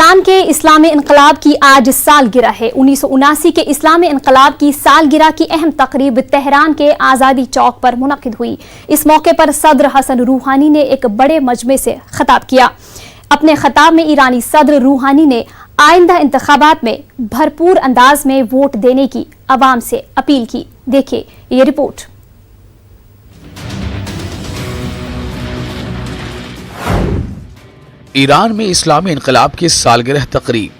ایران کے اسلامی انقلاب کی آج سالگرہ ہے۔ 1979 کے اسلامی انقلاب کی سالگرہ کی اہم تقریب تہران کے آزادی چوک پر منعقد ہوئی۔ اس موقع پر صدر حسن روحانی نے ایک بڑے مجمع سے خطاب کیا۔ اپنے خطاب میں ایرانی صدر روحانی نے آئندہ انتخابات میں بھرپور انداز میں ووٹ دینے کی عوام سے اپیل کی۔ دیکھیں یہ رپورٹ۔ ایران میں اسلامی انقلاب کی سالگرہ تقریب۔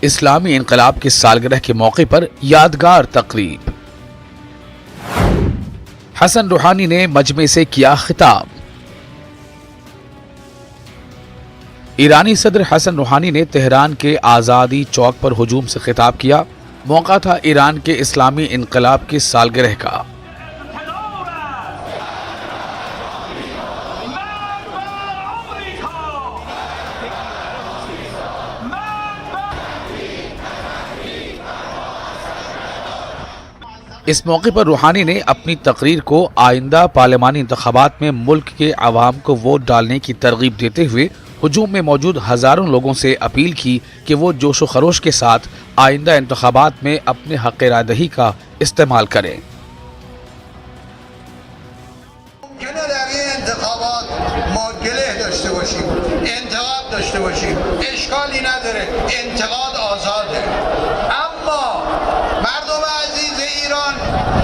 اسلامی انقلاب کی سالگرہ کے موقع پر یادگار تقریب۔ حسن روحانی نے مجمع سے کیا خطاب۔ ایرانی صدر حسن روحانی نے تہران کے آزادی چوک پر ہجوم سے خطاب کیا۔ موقع تھا ایران کے اسلامی انقلاب کی سالگرہ کا۔ اس موقع پر روحانی نے اپنی تقریر کو آئندہ پارلیمانی انتخابات میں ملک کے عوام کو ووٹ ڈالنے کی ترغیب دیتے ہوئے ہجوم میں موجود ہزاروں لوگوں سے اپیل کی کہ وہ جوش و خروش کے ساتھ آئندہ انتخابات میں اپنے حق رائے دہی کا استعمال کریں۔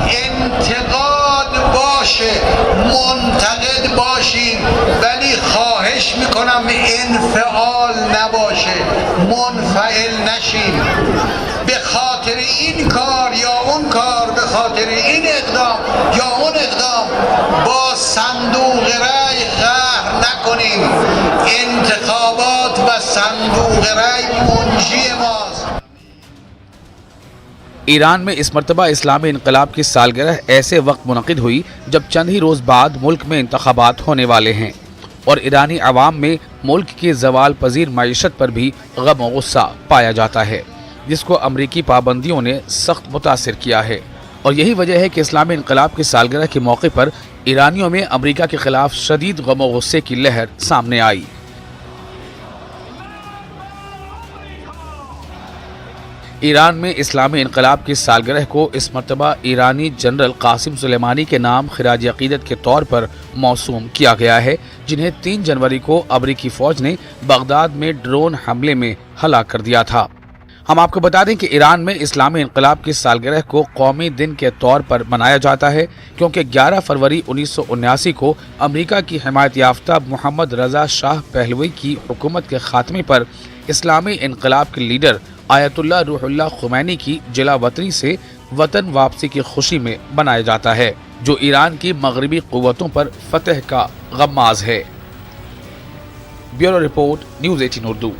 انتقاد باشه، منتقد باشین، ولی خواهش میکنم انفعال نباشه، منفعل نشین. به خاطر این کار یا اون کار، به خاطر این اقدام یا اون اقدام با صندوق رای قهر نکنیم. انتخابات و صندوق رای منجی ماست. ایران میں اس مرتبہ اسلامی انقلاب کی سالگرہ ایسے وقت منعقد ہوئی جب چند ہی روز بعد ملک میں انتخابات ہونے والے ہیں اور ایرانی عوام میں ملک کی زوال پذیر معیشت پر بھی غم و غصہ پایا جاتا ہے، جس کو امریکی پابندیوں نے سخت متاثر کیا ہے۔ اور یہی وجہ ہے کہ اسلامی انقلاب کی سالگرہ کے موقع پر ایرانیوں میں امریکہ کے خلاف شدید غم و غصے کی لہر سامنے آئی۔ ایران میں اسلامی انقلاب کی سالگرہ کو اس مرتبہ ایرانی جنرل قاسم سلیمانی کے نام خراج عقیدت کے طور پر موسوم کیا گیا ہے، جنہیں 3 جنوری کو امریکی فوج نے بغداد میں ڈرون حملے میں ہلاک کر دیا تھا۔ ہم آپ کو بتا دیں کہ ایران میں اسلامی انقلاب کی سالگرہ کو قومی دن کے طور پر منایا جاتا ہے، کیونکہ 11 فروری 1979 کو امریکہ کی حمایت یافتہ محمد رضا شاہ پہلوی کی حکومت کے خاتمے پر اسلامی انقلاب کے لیڈر آیت اللہ روح اللہ خمینی کی جلا وطنی سے وطن واپسی کی خوشی میں منایا جاتا ہے، جو ایران کی مغربی قوتوں پر فتح کا غماز ہے۔ Bureau report, news 18 Urdu.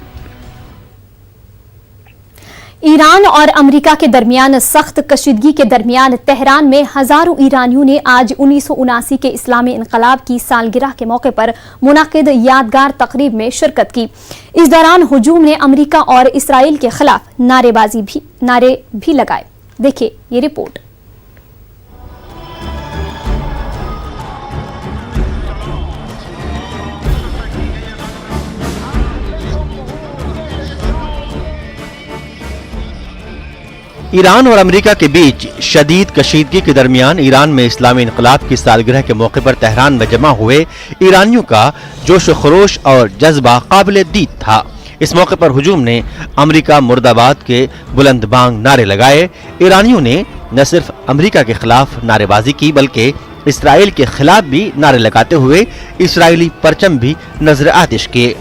Iran اور امریکہ کے درمیان سخت کشیدگی کے درمیان تہران میں ہزاروں ایرانیوں نے آج 1979 کے اسلامی انقلاب کی سالگرہ کے موقع پر منعقد یادگار تقریب میں شرکت کی۔ اس دوران ہجوم نے امریکہ اور اسرائیل کے خلاف نعرے بھی لگائے۔ دیکھیں یہ رپورٹ۔ ایران اور امریکہ کے بیچ شدید کشیدگی کے درمیان ایران میں اسلامی انقلاب کی سالگرہ کے موقع پر تہران میں جمع ہوئے ایرانیوں کا جوش و خروش اور جذبہ قابل دید تھا۔ اس موقع پر ہجوم نے امریکہ مرد آباد کے بلند بانگ نعرے لگائے۔ ایرانیوں نے نہ صرف امریکہ کے خلاف نعرے بازی کی بلکہ اسرائیل کے خلاف بھی نعرے لگاتے ہوئے اسرائیلی پرچم بھی نظر آتش کیے۔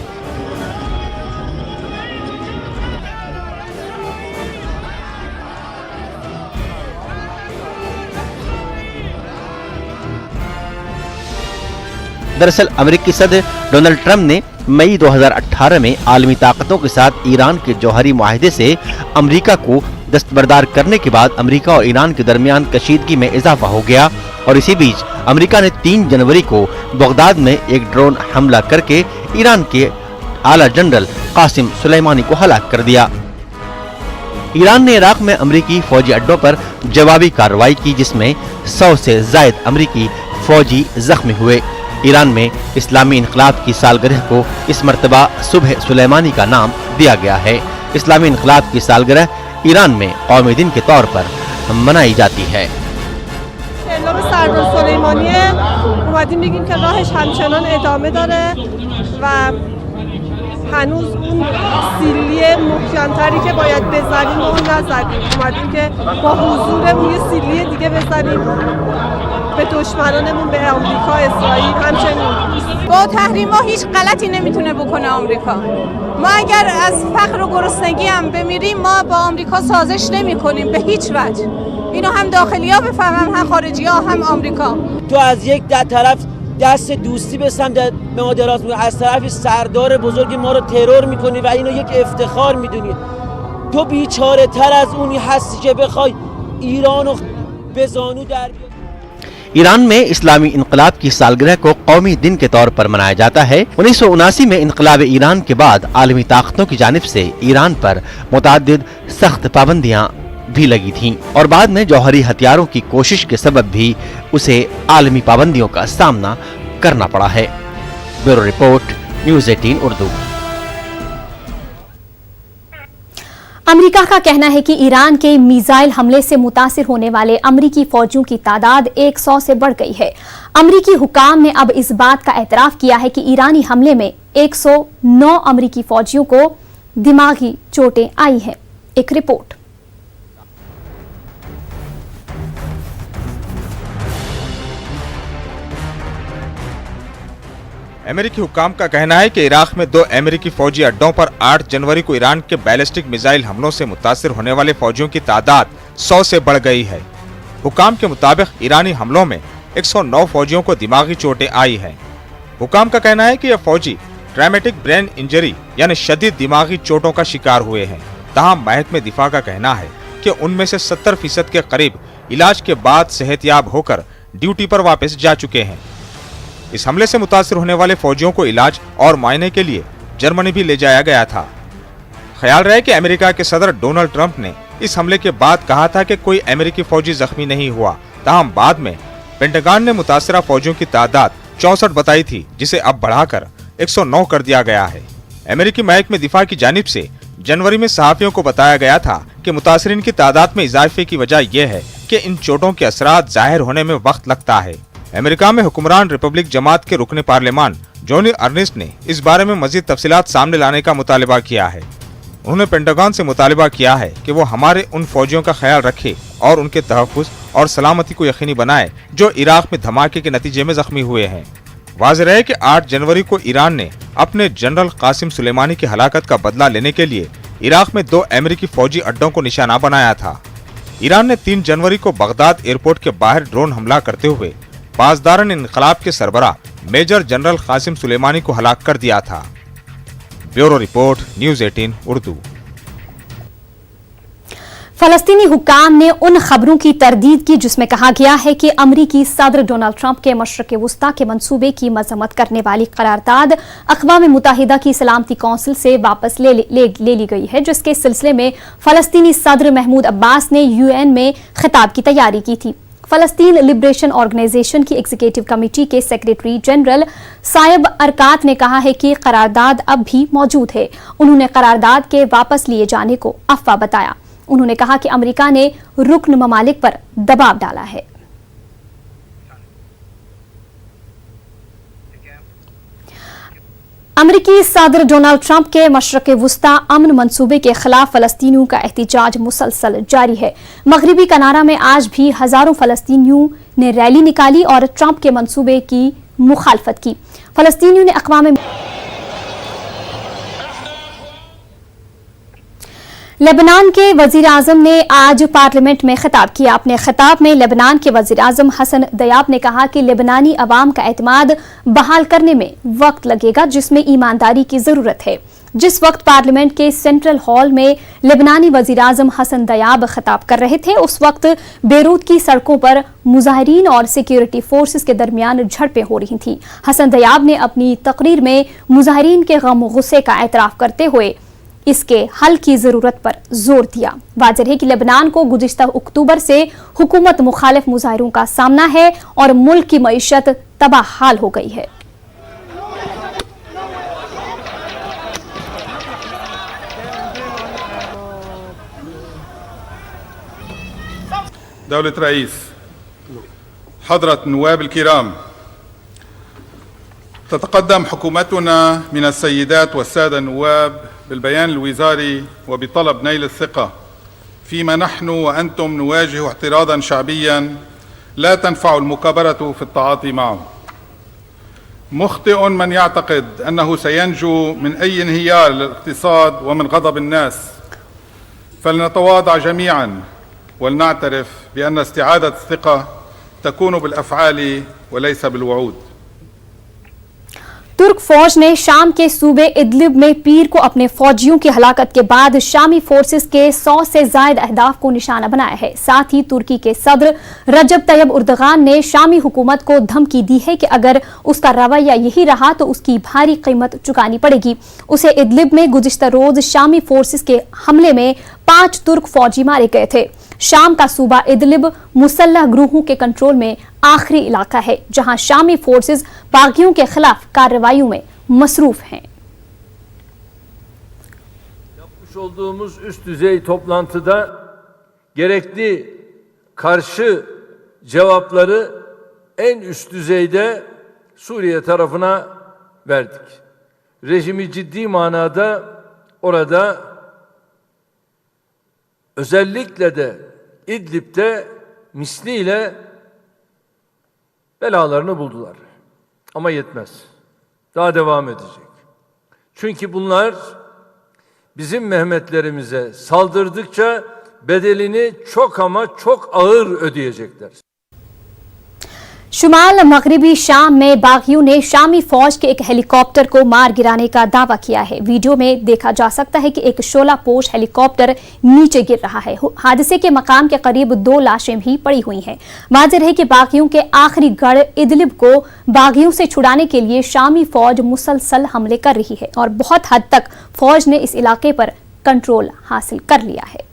دراصل امریکی صدر ڈونلڈ ٹرمپ نے مئی 2018 میں عالمی طاقتوں کے ساتھ ایران کے جوہری معاہدے سے امریکہ کو دستبردار کرنے کے بعد امریکہ اور ایران کے درمیان کشیدگی میں اضافہ ہو گیا، اور اسی بیچ امریکہ نے 3 جنوری کو بغداد میں ایک ڈرون حملہ کر کے ایران کے اعلیٰ جنرل قاسم سلیمانی کو ہلاک کر دیا۔ ایران نے عراق میں امریکی فوجی اڈوں پر جوابی کارروائی کی، جس میں 100 سے زائد امریکی فوجی زخمی ہوئے۔ ईरान में इस्लामी इनकलाब की सालगिरह को इस मर्तबा सुबह सुलेमानी का नाम दिया गया है। इस्लामी इनकलाब की सालगिरह ईरान में कौमी दिन के तौर पर मनाई जाती है। اعلام سردار سلیمانیه اومدیم بگیم که راهش همچنان ادامه داره و هنوز اون سیلی محکمتری که باید بزنیم اون نزدیم. اومدیم که با حضور اون یه سیلی دیگه بزنیم به دشمنانمون، به آمریکا، اسرائیل. همچنین با تحریم ها هیچ غلطی نمیتونه بکنه آمریکا. ما اگر از فقر و گرسنگی هم بمیریم ما با آمریکا سازش نمی کنیم به هیچ وجه. اینو هم داخلی ها بفهمن هم خارجی ها هم آمریکا. تو از یک طرف دست دوستی به سمت به ما دراز میکنی، از طرف سردار بزرگ ما رو ترور میکنی و اینو یک افتخار میدونی. تو بیچاره تر از اونی هستی که بخوای ایرانو به زانو در بیاری. ईरान में इस्लामी इनकलाब की सालगिरह को कौमी दिन के तौर पर मनाया जाता है। 1979 में इनकलाब ईरान के बाद आलमी ताकतों की जानिब से ईरान पर मुतअद्दिद सख्त पाबंदियां भी लगी थीं और बाद में जौहरी हथियारों की कोशिश के सबब भी उसे आलमी पाबंदियों का सामना करना पड़ा है। Bureau report, news 18 Urdu. America का कहना है कि ईरान के मिसाइल हमले से मुतासिर होने वाले अमरीकी फौजियों की तादाद 100 से बढ़ गई है। अमरीकी हुकाम ने अब इस बात का एतराफ किया है कि ईरानी हमले में 109 अमरीकी फौजियों को दिमागी चोटें आई हैं। एक रिपोर्ट। अमेरिकी हुकाम का कहना है कि इराक में 2 अमेरिकी फौजी अड्डों पर 8 जनवरी को ईरान के बैलिस्टिक मिसाइल हमलों से मुतासिर होने वाले फौजियों की तादाद 100 से बढ़ गई है। हुकाम के मुताबिक ईरानी हमलों में 109 फौजियों को दिमागी चोटें आई हैं। हुकाम का कहना है कि यह फौजी ट्रॉमेटिक ब्रेन इंजरी यानी शदीद दिमागी चोटों का शिकार हुए हैं। ताहम महकमे दिफा का कहना है कि उनमें से 70% के करीब इलाज के बाद सेहतयाब होकर ड्यूटी पर वापस जा चुके हैं। इस हमले से मुतासिर होने वाले फौजियों को इलाज और मुआयने के लिए जर्मनी भी ले जाया गया था। ख्याल रहे कि अमेरिका के सदर डोनाल्ड ट्रंप ने इस हमले के बाद कहा था कि कोई अमेरिकी फौजी जख्मी नहीं हुआ। ताहम बाद में पेंटागन ने मुतासिरा फौजियों की तादाद 64 बताई थी, जिसे अब बढ़ाकर 109 कर दिया गया है। अमेरिकी महकमे दिफा की जानिब से जनवरी में सहाफियों को बताया गया था कि मुतासरीन की तादाद में इजाफे की वजह यह है कि इन चोटों के असरात जाहिर होने में वक्त लगता है। अमेरिका में हुक्मरान रिपब्लिक जमात के रुकने पार्लियामान जोनी अर्नेस्ट ने इस बारे में मजीद तफसीलात सामने लाने का मुतालबा किया है। उन्होंने पेंटागन से मुतालबा किया है कि वो हमारे उन फौजियों का ख्याल रखे और उनके तहफ़्फ़ुज़ और सलामती को यकीनी बनाए जो इराक में धमाके के नतीजे में जख्मी हुए हैं। वाज़ेह रहे कि 8 जनवरी को ईरान ने अपने जनरल कासिम सुलेमानी की हलाकत का बदला लेने के लिए इराक में 2 अमेरिकी फौजी अड्डों को निशाना बनाया था। ईरान ने 3 जनवरी को बगदाद एयरपोर्ट के बाहर ड्रोन हमला करते हुए पासदारन इनकलाब के सरबराह मेजर जनरल कासिम सुलेमानी को हलाक कर दिया था। Bureau report, news 18 Urdu. फलस्तीनी हुकाम ने उन खबरों की तरदीद की जिसमें कहा गया है कि अमरीकी सदर डोनाल्ड ट्रंप के मशरक़ वस्ता के मंसूबे की मजम्मत करने वाली करारदाद अक़वाम मुत्तहिदा की सलामती कौंसिल से वापस ले ली गई है, जिसके सिलसिले में फलस्तीनी सदर महमूद अब्बास ने यूएन में खिताब की तैयारी की थी। फलस्तीन लिबरेशन ऑर्गेनाइजेशन की एग्जीक्यूटिव कमेटी के सेक्रेटरी जनरल सायब अरकात ने कहा है कि करारदाद अब भी मौजूद है। उन्होंने करारदाद के वापस लिए जाने को अफवाह बताया। उन्होंने कहा कि अमेरिका ने रुकन ममालिक पर दबाव डाला है। अमरीकी सदर डोनाल्ड ट्रंप के मशरक़ वस्ता अमन मंसूबे के खिलाफ फलस्तीनियों का एहतजाज मुसलसल जारी है। मगरबी कनारा में आज भी हजारों फलस्तीनियों ने रैली निकाली और ट्रंप के मंसूबे की मुखालफत की। फलस्तीनियों ने अक़वाम लेबनान के वजीर आजम ने आज पार्लियामेंट में खिताब किया। अपने खिताब में लेबनान के वजीर आजम हसन दयाब ने कहा कि लेबनानी अवाम का एतमाद बहाल करने में वक्त लगेगा, जिसमें ईमानदारी की जरूरत है। जिस वक्त पार्लियामेंट के सेंट्रल हॉल में लेबनानी वजीर आजम हसन दयाब खिताब कर रहे थे, उस वक्त बेरूत की सड़कों पर मुजाहिरीन और सिक्योरिटी फोर्सेस के दरमियान झड़पें हो रही थीं। हसन दयाब ने अपनी तकरीर में मुजाहिरीन के गम गुस्से का एतराफ करते हुए اس کے حل کی ضرورت پر زور دیا۔ واضح ہے کہ لبنان کو گزشتہ اکتوبر سے حکومت مخالف مظاہروں کا سامنا ہے اور ملک کی معیشت تباہ حال ہو گئی ہے۔ دولة رئيس، حضرة النواب الكرام، تتقدم حكومتنا من السيدات والسادة النواب بالبيان الوزاري وبطلب نيل الثقة فيما نحن وأنتم نواجه اعتراضا شعبيا لا تنفع المكابرة في التعاطي معه. مخطئ من يعتقد أنه سينجو من أي انهيار للاقتصاد ومن غضب الناس، فلنتواضع جميعا ولنعترف بأن استعادة الثقة تكون بالأفعال وليس بالوعود۔ ترک فوج نے شام کے صوبے ادلب میں پیر کو اپنے فوجیوں کی ہلاکت کے بعد شامی فورسز کے 100 سے زائد اہداف کو نشانہ بنایا ہے۔ ساتھ ہی ترکی کے صدر رجب طیب اردغان نے شامی حکومت کو دھمکی دی ہے کہ اگر اس کا رویہ یہی رہا تو اس کی بھاری قیمت چکانی پڑے گی۔ اسے ادلب میں گزشتہ روز شامی فورسز کے حملے میں 5 ترک فوجی مارے گئے تھے۔ شام کا صوبہ ادلب مسلح گروہوں کے کنٹرول میں آخری علاقہ ہے جہاں شامی فورسز باغیوں کے خلاف کارروائیوں میں مصروف ہیں۔ Yapmış olduğumuz üst düzey toplantıda gerekli karşı cevapları en üst düzeyde Suriye tarafına verdik. Rejimi ciddi manada orada özellikle de İdlib'de misliyle belalarını buldular. Ama yetmez. Daha devam edecek. Çünkü bunlar bizim Mehmetlerimize saldırdıkça bedelini çok ama çok ağır ödeyecekler. شمال مغربی شام میں باغیوں نے شامی فوج کے ایک ہیلی کاپٹر کو مار گرانے کا دعویٰ کیا ہے۔ ویڈیو میں دیکھا جا سکتا ہے کہ ایک شعلہ پوش ہیلی کاپٹر نیچے گر رہا ہے۔ حادثے کے مقام کے قریب 2 لاشیں بھی پڑی ہوئی ہیں۔ واضح ہے کہ باغیوں کے آخری گڑھ ادلب کو باغیوں سے چھڑانے کے لیے شامی فوج مسلسل حملے کر رہی ہے اور بہت حد تک فوج نے اس علاقے پر کنٹرول حاصل کر لیا ہے۔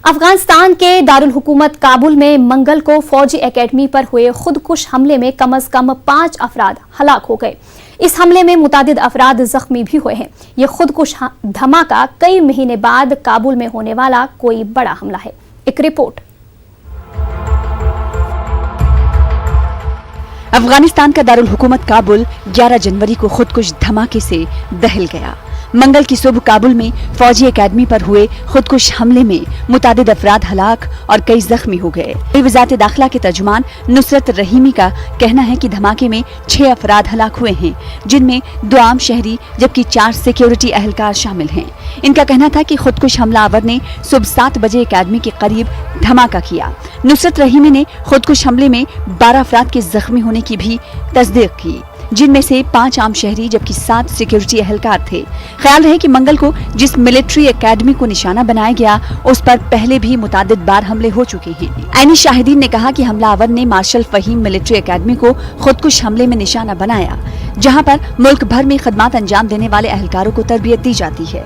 افغانستان کے دارالحکومت کابل میں منگل کو فوجی اکیڈمی پر ہوئے خودکش حملے میں کم از کم 5 افراد ہلاک ہو گئے۔ اس حملے میں متعدد افراد زخمی بھی ہوئے ہیں۔ یہ خودکش دھماکہ کئی مہینے بعد کابل میں ہونے والا کوئی بڑا حملہ ہے۔ ایک رپورٹ۔ افغانستان کا دارالحکومت کابل 11 جنوری کو خودکش دھماکے سے دہل گیا۔ منگل کی صبح کابل میں فوجی اکیڈمی پر ہوئے خودکش حملے میں متعدد افراد ہلاک اور کئی زخمی ہو گئے۔ وزارت داخلہ کے ترجمان نصرت رحیمی کا کہنا ہے کہ دھماکے میں 6 افراد ہلاک ہوئے ہیں، جن میں 2 عام شہری جبکہ 4 سیکیورٹی اہلکار شامل ہیں۔ ان کا کہنا تھا کہ خودکش حملہ آور نے صبح 7 بجے اکیڈمی کے قریب دھماکہ کیا۔ نصرت رحیمی نے خودکش حملے میں 12 افراد کے زخمی ہونے کی بھی تصدیق کی، جن میں سے 5 عام شہری جبکہ 7 سیکیورٹی اہلکار تھے۔ خیال رہے کہ منگل کو جس ملٹری اکیڈمی کو نشانہ بنایا گیا اس پر پہلے بھی متعدد بار حملے ہو چکے ہیں۔ عینی شاہدین نے کہا کہ حملہ آور نے مارشل فہیم ملٹری اکیڈمی کو خودکش حملے میں نشانہ بنایا، جہاں پر ملک بھر میں خدمات انجام دینے والے اہلکاروں کو تربیت دی جاتی ہے۔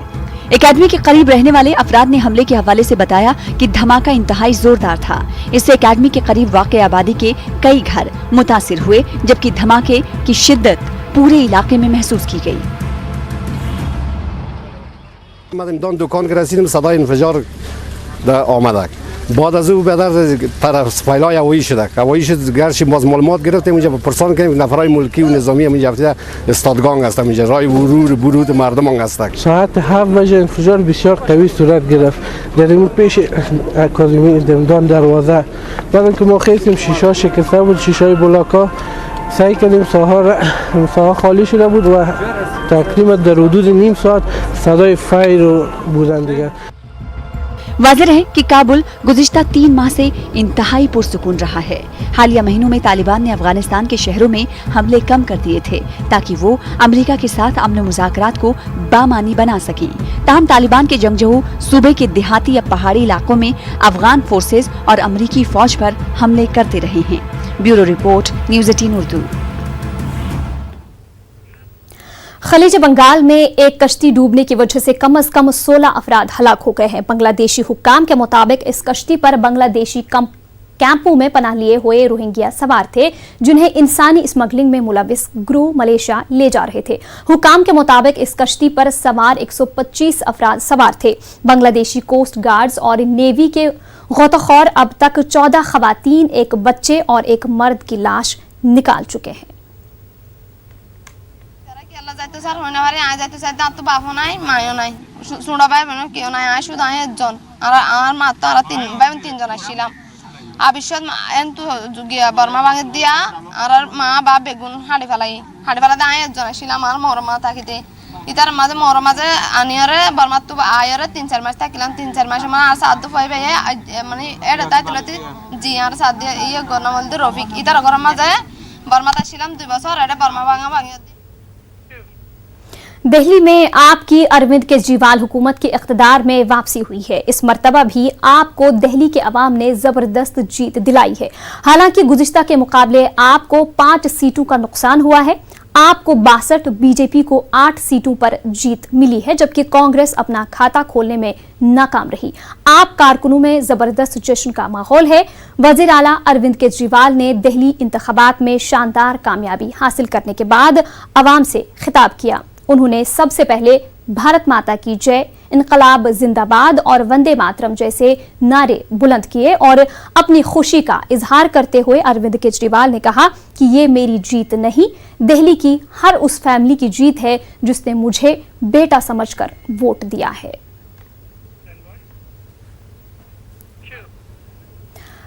اکیڈمی کے قریب رہنے والے افراد نے حملے کے حوالے سے بتایا کہ دھماکہ انتہائی زوردار تھا۔ اس سے اکیڈمی کے قریب واقع آبادی کے کئی گھر متاثر ہوئے، جبکہ دھماکے کی شدت پورے علاقے میں محسوس کی گئی۔ اومدیم دکان که رسیدیم صدای انفجار آمدک. بعد از او به در فایلای هوایی شدک. هوایی شد گرچه باز معلومات گرفتیم اونجا پرسان کردیم نفرای ملکی و نظامی هم اینجا استادگان هستن، اینجا راه ورود مردم هستن. ساعت 7 بجه انفجار بسیار قوی صورت گرفت در این پیش اکادمی دمدان دروازه. بعد اینکه ما خیستیم شیشه شکسته بود، شیشه بلاکا سعی کردیم ساحه خالی شده بود و تقریبا در حدود نیم ساعت صدای فایر بودن دیگه. वाज़ेह है कि काबुल गुज़िश्ता 3 माह से इंतहाई पुरसुकून रहा है। हालिया महीनों में तालिबान ने अफगानिस्तान के शहरों में हमले कम कर दिए थे ताकि वो अमेरिका के साथ अमन मुज़ाकरात को बामानी बना सकें। ताहम तालिबान के जंगजू सूबे के देहाती या पहाड़ी इलाकों में अफगान फोर्सेज और अमरीकी फौज पर हमले करते रहे हैं। Bureau report, news 18 Urdu. खलीज बंगाल में एक कश्ती डूबने की वजह से कम 16 अफराद हलाक हो गए हैं। बांग्लादेशी हुक्काम के मुताबिक इस कश्ती पर बांग्लादेशी कैंपों में पनाह लिए हुए रोहिंग्या सवार थे, जिन्हें इंसानी स्मगलिंग में मुलविस गिरोह मलेशिया ले जा रहे थे। हुक्काम के मुताबिक इस कश्ती पर सवार 125 अफराद सवार थे। बांग्लादेशी कोस्ट गार्ड्स और नेवी के गौताखोर अब तक 14 खवातीन, एक बच्चे और एक मर्द की लाश निकाल चुके हैं। যাইতে স্যার হইনা পারে আয় যাইতে চাইতে আর তো বাপও নাই মায়ও নাই শুনবা ভাই বোন কেউ নাই আয় শুধু আয় একজন আর আমার মা তো আর তিনজন আসছিলাম আবিষ্যৎ এন্তু গিয়া বর্মা ভাঙে দিয়া আর মা বা বেগুন হাড়ি ফেলাতে আয় একজন আসছিলাম আর মর মা থাকিতে ইতার মাঝে আনিয়ারে বর্মা তো আয়ারে 3-4 মাস থাকিলাম 3-4 মাসে মানে আর সাধ্য পাই ভাই মানে এটা তাই তুলতে জি আর সাধ্য ইয়ে গণমল দি রফিক ইতার গরম মাঝে বর্মা আসছিলাম 2 বছর এটা বর্মা ভাঙে। दिल्ली में आप की अरविंद केजरीवाल हुकूमत की इख्तिदार में वापसी हुई है। इस मर्तबा भी आपको दिल्ली के अवाम ने जबरदस्त जीत दिलाई है। हालांकि गुज़िश्ता के मुकाबले आपको 5 सीटों का नुकसान हुआ है। आपको 62, बीजेपी को 8 सीटों पर जीत मिली है, जबकि कांग्रेस अपना खाता खोलने में नाकाम रही। आप कारकुनों में जबरदस्त जश्न का माहौल है। वज़ीर आला अरविंद केजरीवाल ने दिल्ली इंतखाबात में शानदार कामयाबी हासिल करने के बाद अवाम से खिताब किया। उन्होंने सबसे पहले भारत माता की जय, इनकलाब जिंदाबाद और वंदे मातरम जैसे नारे बुलंद किए और अपनी खुशी का इजहार करते हुए अरविंद केजरीवाल ने कहा कि ये मेरी जीत नहीं, दिल्ली की हर उस फैमिली की जीत है जिसने मुझे बेटा समझकर वोट दिया है।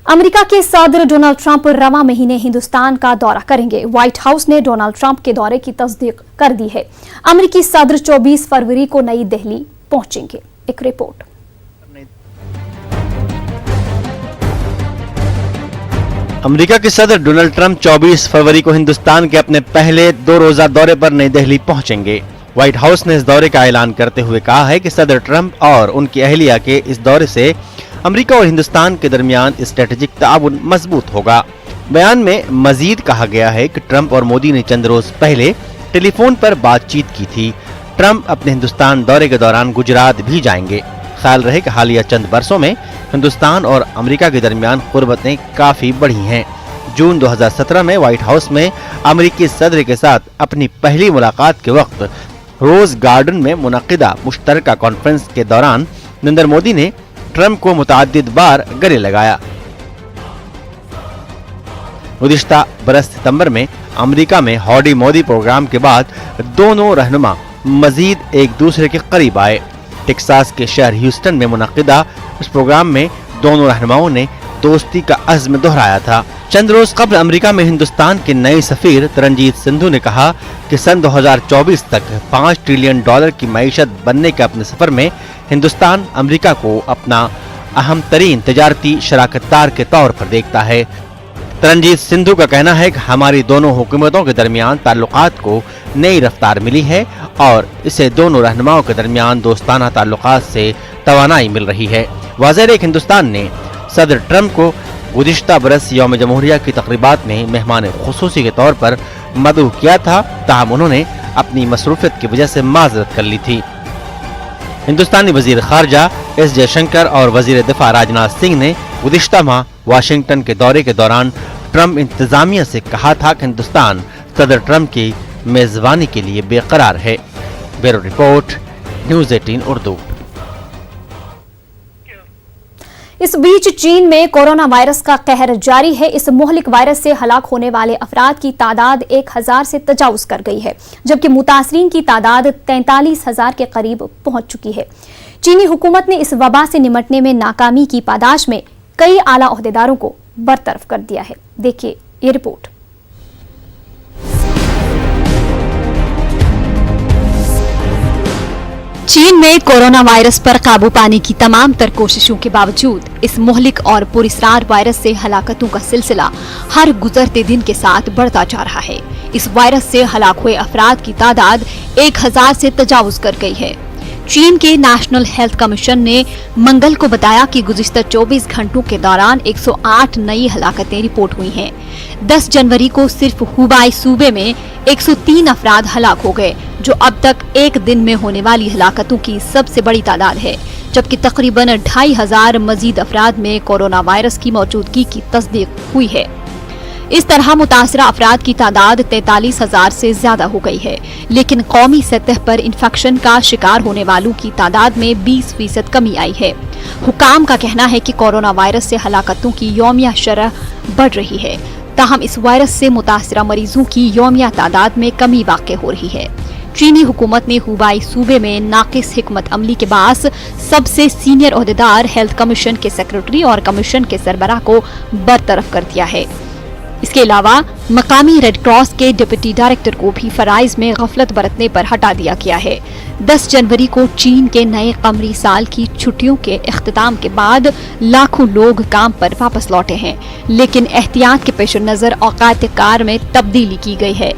अमेरिका के सदर डोनाल्ड ट्रंप रवां महीने हिंदुस्तान का दौरा करेंगे। व्हाइट हाउस ने डोनाल्ड ट्रंप के दौरे की तस्दीक कर दी है। अमेरिकी सदर 24 फरवरी को नई दिल्ली पहुंचेंगे। एक रिपोर्ट। अमेरिका के सदर डोनाल्ड ट्रंप 24 फरवरी को हिंदुस्तान के अपने पहले 2 रोजा दौरे पर नई दिल्ली पहुंचेंगे। व्हाइट हाउस ने इस दौरे का ऐलान करते हुए कहा है कि सदर ट्रंप और उनकी अहलिया के इस दौरे से अमेरिका और हिंदुस्तान के दरमियान स्ट्रेटेजिक ताउन मजबूत होगा। बयान में मजीद कहा गया है कि ट्रंप और मोदी ने चंद रोज पहले टेलीफोन पर बातचीत की थी। ट्रंप अपने हिंदुस्तान दौरे के दौरान गुजरात भी जाएंगे। ख्याल रहे कि हालिया चंद बरसों में हिंदुस्तान और अमेरिका के दरमियान कुर्बतें काफी बढ़ी हैं। जून 2017 में व्हाइट हाउस में अमेरिकी सदर के साथ अपनी पहली मुलाकात के वक्त रोज गार्डन में मुनक्किदा मुश्तरका कॉन्फ्रेंस के दौरान नरेंद्र मोदी ने ट्रंप को मुतअद्दिद बार गले लगाया। गुज़िश्ता बरस सितंबर में अमेरिका में हौडी मोदी प्रोग्राम के बाद दोनों रहनुमा मजीद एक दूसरे के करीब आए। टेक्सास के शहर ह्यूस्टन में मुनक्किदा इस प्रोग्राम में दोनों रहनुमाओं ने दोस्ती का अज़्म दोहराया था। चंद रोज कबल अमेरिका में हिंदुस्तान के नए सफीर तरनजीत सिंधु ने कहा कि सन 2024 तक $5 ट्रिलियन की मईशत बनने के अपने सफर में हिंदुस्तान अमेरिका को अपना अहम तरीन तजारती शराकतदार के तौर पर देखता है। तरनजीत सिंधु का कहना है कि हमारी दोनों हुकूमतों के दरमियान ताल्लुकात को नई रफ्तार मिली है और इसे दोनों रहनुमाओं के दरमियान दोस्ताना ताल्लुकात से तवानाई मिल रही है। वाज़ेह है कि हिंदुस्तान ने सदर ट्रंप को गुज़िश्ता बरस यौम जमहूरिया की तक़रीबात में मेहमान खुसूसी के तौर पर मदऊ किया था, ताहम उन्होंने अपनी मसरूफियत की वजह से माजरत कर ली थी। हिंदुस्तानी वजीर खारजा एस जयशंकर और वजीर दिफा राजनाथ सिंह ने गुज़िश्ता माह वाशिंगटन के दौरे के दौरान ट्रंप इंतजामिया से कहा था कि हिंदुस्तान सदर ट्रंप की मेजबानी के लिए बेकरार है। Bureau report, news 18 Urdu. इस बीच चीन में कोरोना वायरस का कहर जारी है। इस मुहलिक वायरस से हलाक होने वाले अफराद की तादाद 1000 से तजावुज कर गई है, जबकि मुतासरीन की तादाद 43,000 के करीब पहुंच चुकी है। चीनी हुकूमत ने इस वबा से निमटने में नाकामी की पादाश में कई आला ओहदेदारों को बरतरफ कर दिया है। देखिए ये रिपोर्ट। चीन चीन में कोरोना वायरस पर काबू पाने की तमाम तर कोशिशों के बावजूद इस मुहलिक और पुरस्रार वायरस से हलाकतों का सिलसिला हर गुजरते दिन के साथ बढ़ता जा रहा है। इस वायरस से हलाक हुए अफराद की तादाद 1000 से तजावुज कर गई है। चीन के नेशनल हेल्थ कमीशन ने मंगल को बताया कि गुज़िश्ता 24 घंटों के दौरान 108 नई हलाकतें रिपोर्ट हुई हैं। 10 जनवरी को सिर्फ हुबाई सूबे में 103 अफराद हलाक हो गए, जो अब तक एक दिन में होने वाली हलाकतों की सबसे बड़ी तादाद है, जबकि तकरीबन 2500 मजीद अफराद में कोरोना वायरस की मौजूदगी की तस्दीक हुई है। इस तरह मुतासरा अफराद की तादाद 43,000 से ज्यादा हो गई है, लेकिन कौमी सतह पर इन्फेक्शन का शिकार होने वालों की तादाद में 20% कमी आई है। हुकाम का कहना है कि कोरोना वायरस से हलाकतों की यौमिया शरह बढ़ रही है, ताहम इस वायरस से मुतासरा मरीजों की यौमिया तादाद में कमी वाक़ हो रही है। चीनी हुकूमत ने हुबाई सूबे में नाकिस हिकमत अमली के बास सबसे सीनियर ओहदेदार हेल्थ कमीशन के सेक्रेटरी और कमीशन के सरबराह को बरतरफ कर दिया है। इसके अलावा मकामी रेड क्रॉस के डिप्टी डायरेक्टर को भी फराइज में गफलत बरतने पर हटा दिया गया है। 10 जनवरी को चीन के नए कमरी साल की छुट्टियों के इख्तिताम के बाद लाखों लोग काम पर वापस लौटे हैं, लेकिन एहतियात के पेश नजर औकात कार में तब्दीली की गई है।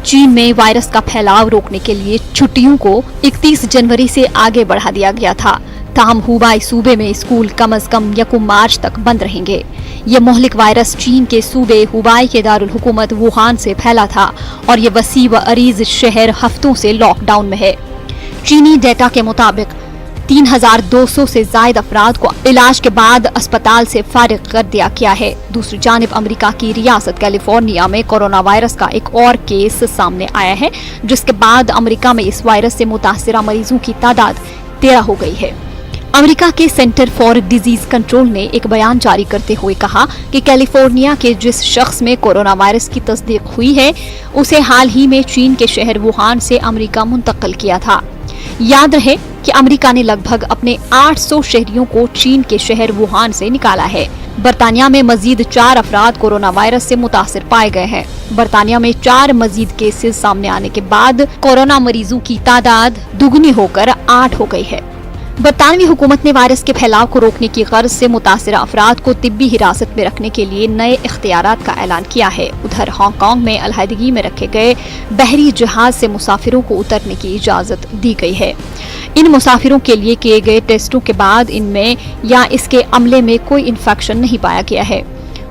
चीन में वायरस का फैलाव रोकने के लिए छुट्टियों को 31 जनवरी से आगे बढ़ा दिया गया था, ताहम हुबाई सूबे में स्कूल कम अज कम 1 मार्च तक बंद रहेंगे। ये मोहलिक वायरस चीन के सूबे हुबाई के दारुल हुकूमत वुहान से फैला था और ये वसी व अरीज शहर हफ्तों से लॉकडाउन में है। चीनी डेटा के मुताबिक 3200 से जायद अफराद को इलाज के बाद अस्पताल से फारिग कर दिया गया है। दूसरी जानिब अमेरिका की रियासत कैलिफोर्निया में कोरोना वायरस का एक और केस सामने आया है, जिसके बाद अमेरिका में इस वायरस से मुतासरा मरीजों की तादाद 13 हो गई है। अमेरिका के सेंटर फॉर डिजीज कंट्रोल ने एक बयान जारी करते हुए कहा कि कैलिफोर्निया के जिस शख्स में कोरोना वायरस की तस्दीक हुई है, उसे हाल ही में चीन के शहर वुहान से अमेरिका मुंतकिल किया था। याद रहे कि अमेरिका ने लगभग अपने 800 शहरियों को चीन के शहर वुहान से निकाला है। बरतानिया में मजीद 4 अफराद कोरोना वायरस से मुतासिर पाए गए हैं। बरतानिया में 4 मजीद केसेस सामने आने के बाद कोरोना मरीजों की तादाद दुगनी होकर 8 हो गई है। बरतानवी हुकूमत ने वायरस के फैलाव को रोकने की गर्ज से मुतासिरा अफराद को तिब्बी हिरासत में रखने के लिए नए इख्तियारात का ऐलान किया है। उधर हांगकांग में अलहदगी में रखे गए बहरी जहाज से मुसाफिरों को उतरने की इजाजत दी गई है। इन मुसाफिरों के लिए किए गए टेस्टों के बाद इनमें या इसके अमले में कोई इन्फेक्शन नहीं पाया गया है।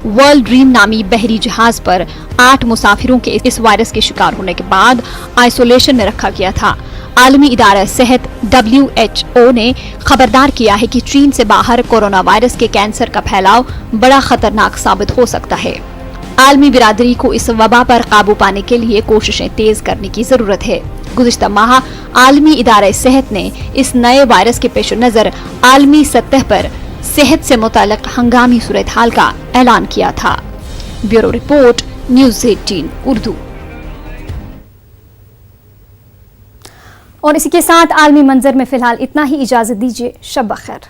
वर्ल्ड ड्रीम नामी बहरी जहाज पर 8 मुसाफिरों के इस वायरस के शिकार होने के बाद आइसोलेशन में रखा गया था। आलमी इदारा सेहत WHO ने खबरदार किया है कि चीन से बाहर कोरोना वायरस के कैंसर का फैलाव बड़ा खतरनाक साबित हो सकता है। आलमी बिरादरी को इस वबा पर काबू पाने के लिए कोशिशें तेज करने की जरूरत है। गुज़िश्ता माह आलमी इदारा सेहत ने इस नए वायरस के पेश नजर आलमी सतह पर सेहत से मुताल्लिक हंगामी सूरत हाल का ऐलान किया था। Bureau report, news 18 Urdu. और इसी के साथ आलमी मंजर में फिलहाल इतना ही। इजाजत दीजिए। शब बखैर।